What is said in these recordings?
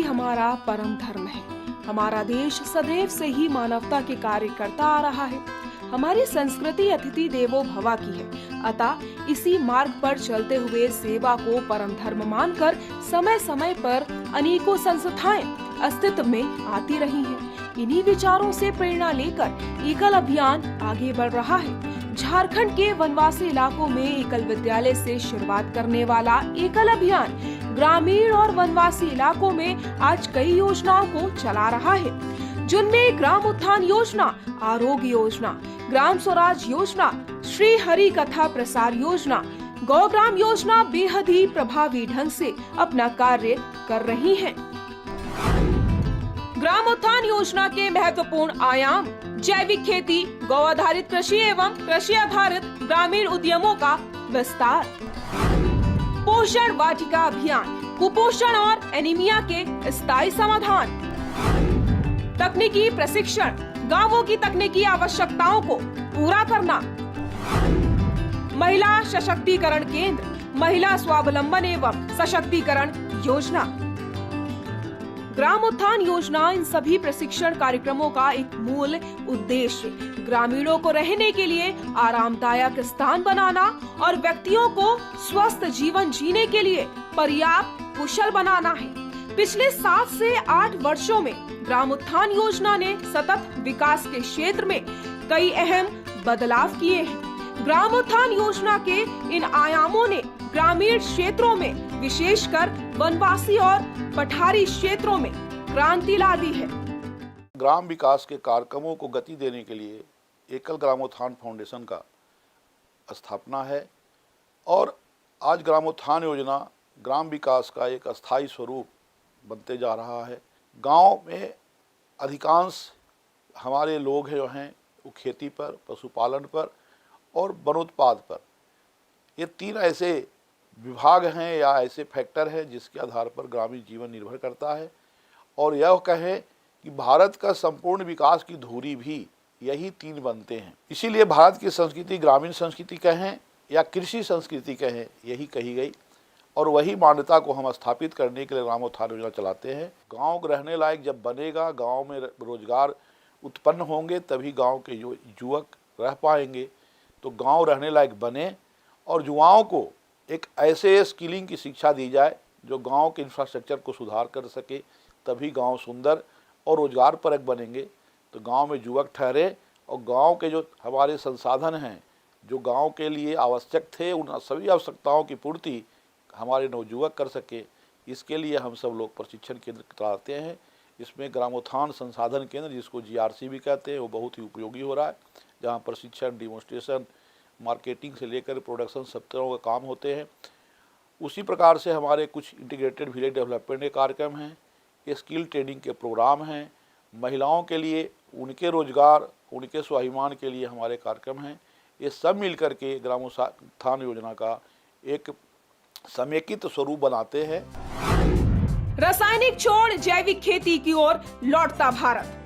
हमारा परम धर्म है। हमारा देश सदैव से ही मानवता के कार्य करता आ रहा है। हमारी संस्कृति अतिथि देवो भव की है। अतः इसी मार्ग पर चलते हुए सेवा को परम धर्म मानकर समय समय पर अनेकों संस्थाएं अस्तित्व में आती रही हैं। इन्हीं विचारों से प्रेरणा लेकर एकल अभियान आगे बढ़ रहा है। झारखंड के वनवासी इलाकों में एकल विद्यालय से शुरुआत करने वाला एकल अभियान ग्रामीण और वनवासी इलाकों में आज कई योजनाओं को चला रहा है, जिनमें ग्राम उत्थान योजना, आरोग्य योजना, ग्राम स्वराज योजना, श्री हरि कथा प्रसार योजना, गौग्राम योजना बेहद ही प्रभावी ढंग से अपना कार्य कर रही हैं। ग्राम उत्थान योजना के महत्वपूर्ण आयाम जैविक खेती, गौ आधारित कृषि एवं कृषि आधारित ग्रामीण उद्यमों का विस्तार, पोषण वाटिका अभियान, कुपोषण और एनीमिया के स्थायी समाधान, तकनीकी प्रशिक्षण, गांवों की तकनीकी आवश्यकताओं को पूरा करना, महिला सशक्तिकरण केंद्र, महिला स्वावलंबन एवं सशक्तिकरण योजना। ग्राम उत्थान योजना इन सभी प्रशिक्षण कार्यक्रमों का एक मूल उद्देश्य ग्रामीणों को रहने के लिए आरामदायक स्थान बनाना और व्यक्तियों को स्वस्थ जीवन जीने के लिए पर्याप्त कुशल बनाना है। पिछले 7 से 8 वर्षों में ग्राम उत्थान योजना ने सतत विकास के क्षेत्र में कई अहम बदलाव किए हैं। ग्राम उत्थान योजना के इन आयामों ने ग्रामीण क्षेत्रों में विशेषकर वनवासी और पठारी क्षेत्रों में क्रांति ला दी है। ग्राम विकास के कार्यक्रमों को गति देने के लिए एकल ग्रामोत्थान फाउंडेशन का स्थापना है और आज ग्रामोत्थान योजना ग्राम विकास का एक अस्थायी स्वरूप बनते जा रहा है। गांव में अधिकांश हमारे लोग जो हैं वो खेती पर, पशुपालन पर और वनोत्पाद पर, ये 3 ऐसे विभाग हैं या ऐसे फैक्टर हैं जिसके आधार पर ग्रामीण जीवन निर्भर करता है। और यह कहें कि भारत का संपूर्ण विकास की धुरी भी यही 3 बनते हैं। इसीलिए भारत की संस्कृति ग्रामीण संस्कृति कहें या कृषि संस्कृति कहें, यही कही गई और वही मान्यता को हम स्थापित करने के लिए ग्रामोत्थान योजना चलाते हैं। गाँव रहने लायक जब बनेगा, गाँव में रोजगार उत्पन्न होंगे, तभी गाँव के युवक रह पाएंगे। तो गाँव रहने लायक बने और युवाओं को एक ऐसे स्किलिंग की शिक्षा दी जाए जो गांव के इंफ्रास्ट्रक्चर को सुधार कर सके, तभी गांव सुंदर और रोजगार परक बनेंगे। तो गांव में युवक ठहरे और गांव के जो हमारे संसाधन हैं, जो गांव के लिए आवश्यक थे, उन सभी आवश्यकताओं की पूर्ति हमारे नवयुवक कर सके। इसके लिए हम सब लोग प्रशिक्षण केंद्र चलाते हैं। इसमें ग्रामोत्थान संसाधन केंद्र, जिसको GRC भी कहते हैं, वो बहुत ही उपयोगी हो रहा है, जहाँ प्रशिक्षण, डिमोन्स्ट्रेशन, मार्केटिंग से लेकर प्रोडक्शन सब तरह का काम होते हैं। उसी प्रकार से हमारे कुछ इंटीग्रेटेड विलेज डेवलपमेंट के कार्यक्रम हैं, स्किल ट्रेनिंग के प्रोग्राम हैं, महिलाओं के लिए उनके रोजगार, उनके स्वाभिमान के लिए हमारे कार्यक्रम हैं। ये सब मिलकर के ग्रामोत्थान योजना का एक समेकित स्वरूप बनाते हैं। रासायनिक छोड़ जैविक खेती की ओर लौटता भारत।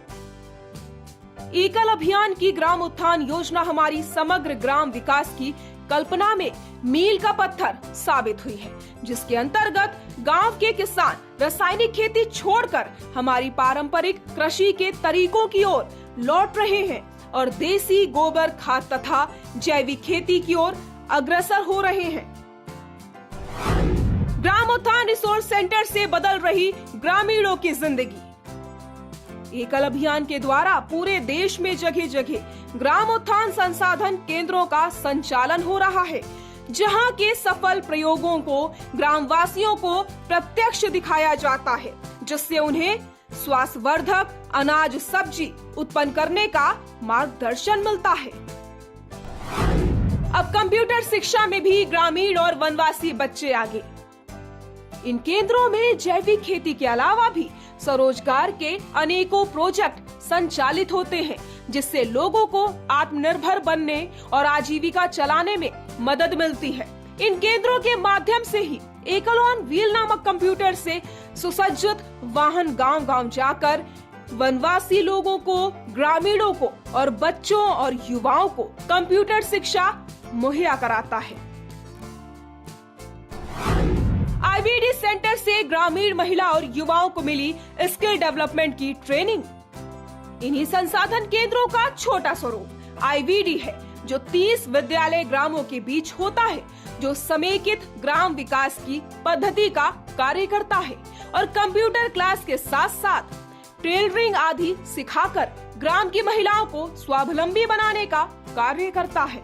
एकल अभियान की ग्राम उत्थान योजना हमारी समग्र ग्राम विकास की कल्पना में मील का पत्थर साबित हुई है, जिसके अंतर्गत गांव के किसान रासायनिक खेती छोड़कर हमारी पारंपरिक कृषि के तरीकों की ओर लौट रहे हैं और देसी गोबर खाद तथा जैविक खेती की ओर अग्रसर हो रहे हैं। ग्राम उत्थान रिसोर्स सेंटर से बदल रही ग्रामीणों की जिंदगी। एकल अभियान के द्वारा पूरे देश में जगह जगह ग्राम उत्थान संसाधन केंद्रों का संचालन हो रहा है, जहां के सफल प्रयोगों को ग्रामवासियों को प्रत्यक्ष दिखाया जाता है, जिससे उन्हें स्वास्थ्यवर्धक अनाज सब्जी उत्पन्न करने का मार्गदर्शन मिलता है। अब कंप्यूटर शिक्षा में भी ग्रामीण और वनवासी बच्चे आगे। इन केंद्रों में जैविक खेती के अलावा भी स्वरोजगार के अनेकों प्रोजेक्ट संचालित होते हैं, जिससे लोगों को आत्मनिर्भर बनने और आजीविका चलाने में मदद मिलती है। इन केंद्रों के माध्यम से ही एकल ऑन व्हील नामक कंप्यूटर से सुसज्जित वाहन गांव-गांव जाकर वनवासी लोगों को, ग्रामीणों को और बच्चों और युवाओं को कंप्यूटर शिक्षा मुहैया कराता है। IVD सेंटर से ग्रामीण महिला और युवाओं को मिली स्किल डेवलपमेंट की ट्रेनिंग। इन्हीं संसाधन केंद्रों का छोटा स्वरूप IVD है, जो 30 विद्यालय ग्रामों के बीच होता है, जो समेकित ग्राम विकास की पद्धति का कार्य करता है और कंप्यूटर क्लास के साथ साथ टेलरिंग आदि सिखाकर ग्राम की महिलाओं को स्वावलंबी बनाने का कार्य करता है।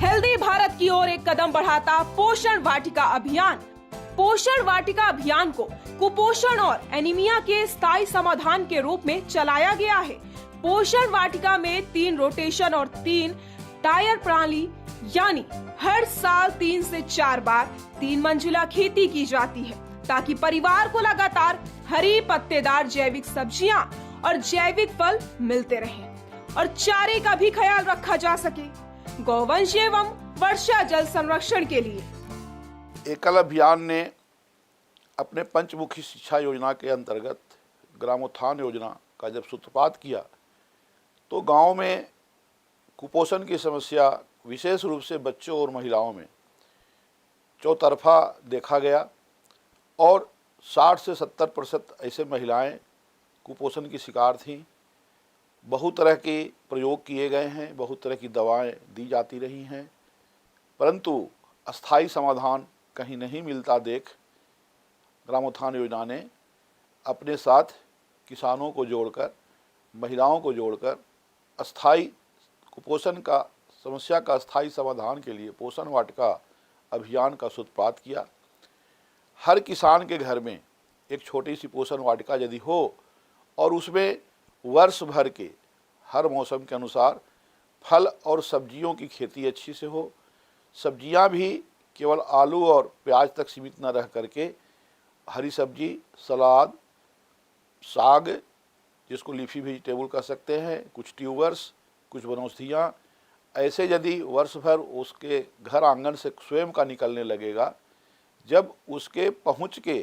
हेल्दी भारत की ओर एक कदम बढ़ाता पोषण वाटिका अभियान। पोषण वाटिका अभियान को कुपोषण और एनीमिया के स्थायी समाधान के रूप में चलाया गया है। पोषण वाटिका में 3 रोटेशन और 3 टायर प्रणाली, यानी हर साल 3 से 4 बार 3 मंजिला खेती की जाती है, ताकि परिवार को लगातार हरी पत्तेदार जैविक सब्जियां और जैविक फल मिलते रहें और चारे का भी ख्याल रखा जा सके, गौवंश एवं वर्षा जल संरक्षण के लिए। एकल अभियान ने अपने पंचमुखी शिक्षा योजना के अंतर्गत ग्रामोत्थान योजना का जब सूत्रपात किया तो गांव में कुपोषण की समस्या विशेष रूप से बच्चों और महिलाओं में चौतरफा देखा गया और 60 से 70% ऐसे महिलाएं कुपोषण की शिकार थीं। बहुत तरह के प्रयोग किए गए हैं, बहुत तरह की दवाएं दी जाती रही हैं, परंतु अस्थायी समाधान कहीं नहीं मिलता देख ग्रामोत्थान योजना ने अपने साथ किसानों को जोड़कर, महिलाओं को जोड़कर अस्थायी कुपोषण का समस्या का अस्थायी समाधान के लिए पोषण वाटिका अभियान का सूत्रपात किया। हर किसान के घर में एक छोटी सी पोषण वाटिका यदि हो और उसमें वर्ष भर के हर मौसम के अनुसार फल और सब्जियों की खेती अच्छी से हो, सब्जियां भी केवल आलू और प्याज तक सीमित न रह करके हरी सब्जी, सलाद, साग जिसको लीफी वेजिटेबल कह सकते हैं, कुछ ट्यूबर्स, कुछ वनौषधियाँ, ऐसे यदि वर्ष भर उसके घर आंगन से स्वयं का निकलने लगेगा, जब उसके पहुँच के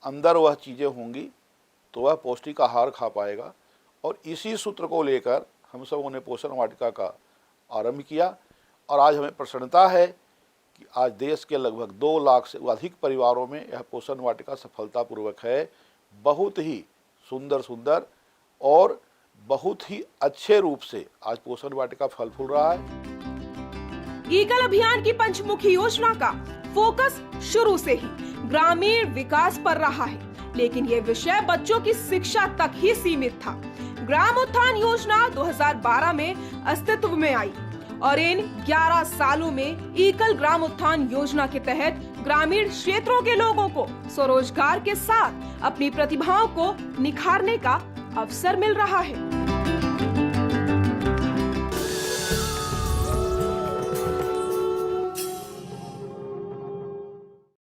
अंदर वह चीज़ें होंगी तो वह पौष्टिक आहार खा पाएगा। और इसी सूत्र को लेकर हम सबों ने पोषण वाटिका का आरंभ किया और आज हमें प्रसन्नता है कि आज देश के लगभग 2 लाख से अधिक परिवारों में यह पोषण वाटिका सफलतापूर्वक है। बहुत ही सुंदर और बहुत ही अच्छे रूप से आज पोषण वाटिका फल फूल रहा है। एकल अभियान की पंचमुखी योजना का फोकस शुरू से ही ग्रामीण विकास पर रहा है, लेकिन ये विषय बच्चों की शिक्षा तक ही सीमित था। ग्रामोत्थान योजना 2012 में अस्तित्व में आई और इन 11 सालों में एकल ग्रामोत्थान योजना के तहत ग्रामीण क्षेत्रों के लोगों को स्वरोजगार के साथ अपनी प्रतिभाओं को निखारने का अवसर मिल रहा है।